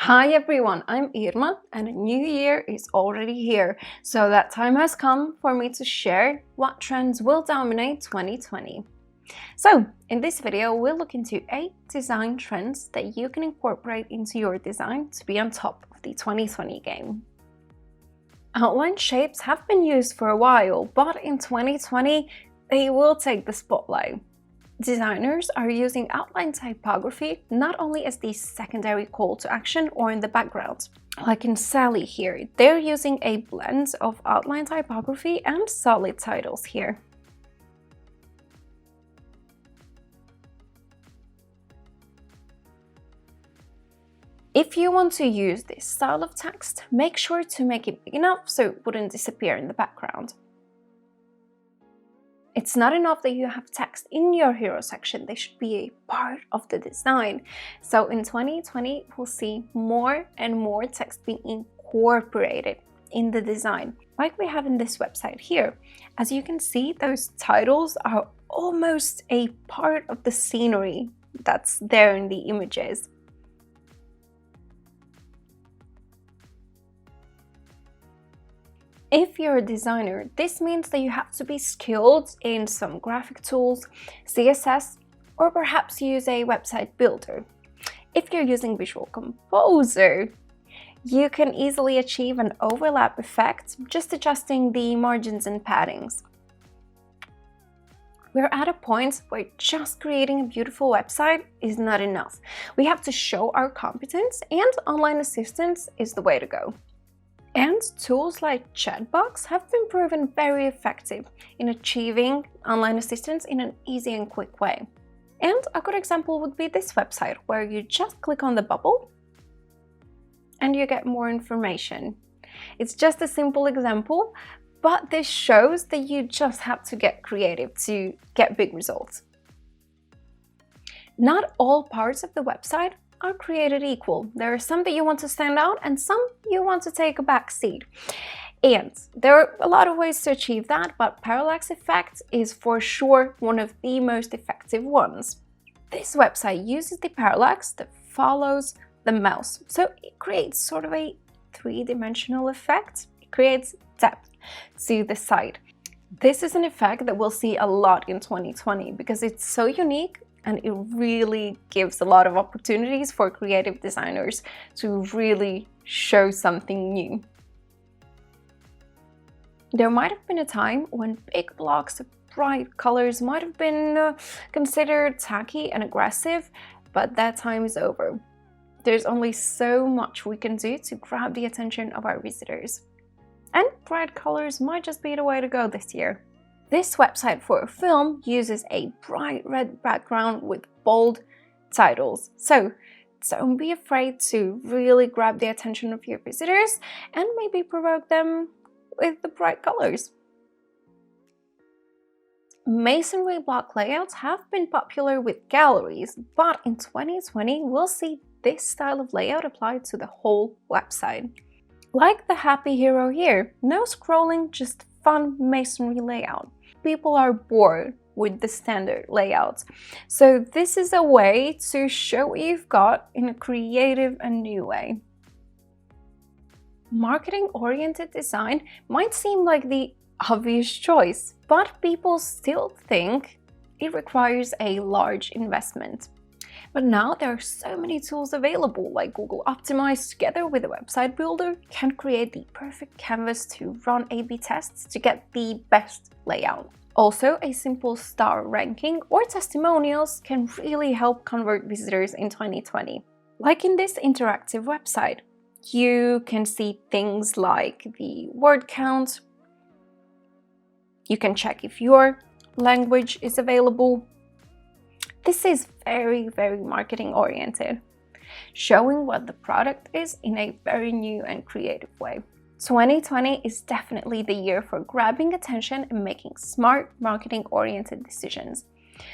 Hi everyone, I'm Irma and a new year is already here, so that time has come for me to share what trends will dominate 2020. So, in this video, we'll look into 8 design trends that you can incorporate into your design to be on top of the 2020 game. Outline shapes have been used for a while, but in 2020, they will take the spotlight. Designers are using outline typography not only as the secondary call to action or in the background. Like in Sally here, they're using a blend of outline typography and solid titles here. If you want to use this style of text, make sure to make it big enough so it wouldn't disappear in the background. It's not enough that you have text in your hero section, they should be a part of the design. So in 2020, we'll see more and more text being incorporated in the design, like we have in this website here. As you can see, those titles are almost a part of the scenery that's there in the images. If you're a designer, this means that you have to be skilled in some graphic tools, CSS, or perhaps use a website builder. If you're using Visual Composer, you can easily achieve an overlap effect just adjusting the margins and paddings. We're at a point where just creating a beautiful website is not enough. We have to show our competence, and online assistance is the way to go. And tools like chatbots have been proven very effective in achieving online assistance in an easy and quick way. And a good example would be this website, where you just click on the bubble and you get more information. It's just a simple example, but this shows that you just have to get creative to get big results. Not all parts of the website are created equal. There are some that you want to stand out and some you want to take a back seat. And there are a lot of ways to achieve that, but parallax effect is for sure one of the most effective ones. This website uses the parallax that follows the mouse, so it creates sort of a three-dimensional effect. It creates depth to the site. This is an effect that we'll see a lot in 2020 because it's so unique, and it really gives a lot of opportunities for creative designers to really show something new. There might have been a time when big blocks of bright colors might have been considered tacky and aggressive, but that time is over. There's only so much we can do to grab the attention of our visitors. And bright colors might just be the way to go this year. This website for a film uses a bright red background with bold titles. So don't be afraid to really grab the attention of your visitors and maybe provoke them with the bright colors. Masonry block layouts have been popular with galleries, but in 2020 we'll see this style of layout applied to the whole website. Like the happy hero here, no scrolling, just fun masonry layout. People are bored with the standard layouts, so this is a way to show what you've got in a creative and new way. Marketing-oriented design might seem like the obvious choice, but people still think it requires a large investment. But now there are so many tools available, like Google Optimize together with a website builder can create the perfect canvas to run A/B tests to get the best layout. Also, a simple star ranking or testimonials can really help convert visitors in 2020. Like in this interactive website, you can see things like the word count. You can check if your language is available. This is very, very marketing oriented, showing what the product is in a very new and creative way. 2020 is definitely the year for grabbing attention and making smart marketing oriented decisions.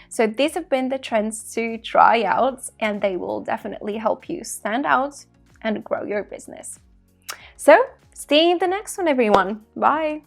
So these have been the trends to try out, and they will definitely help you stand out and grow your business. So see you in the next one, everyone. Bye.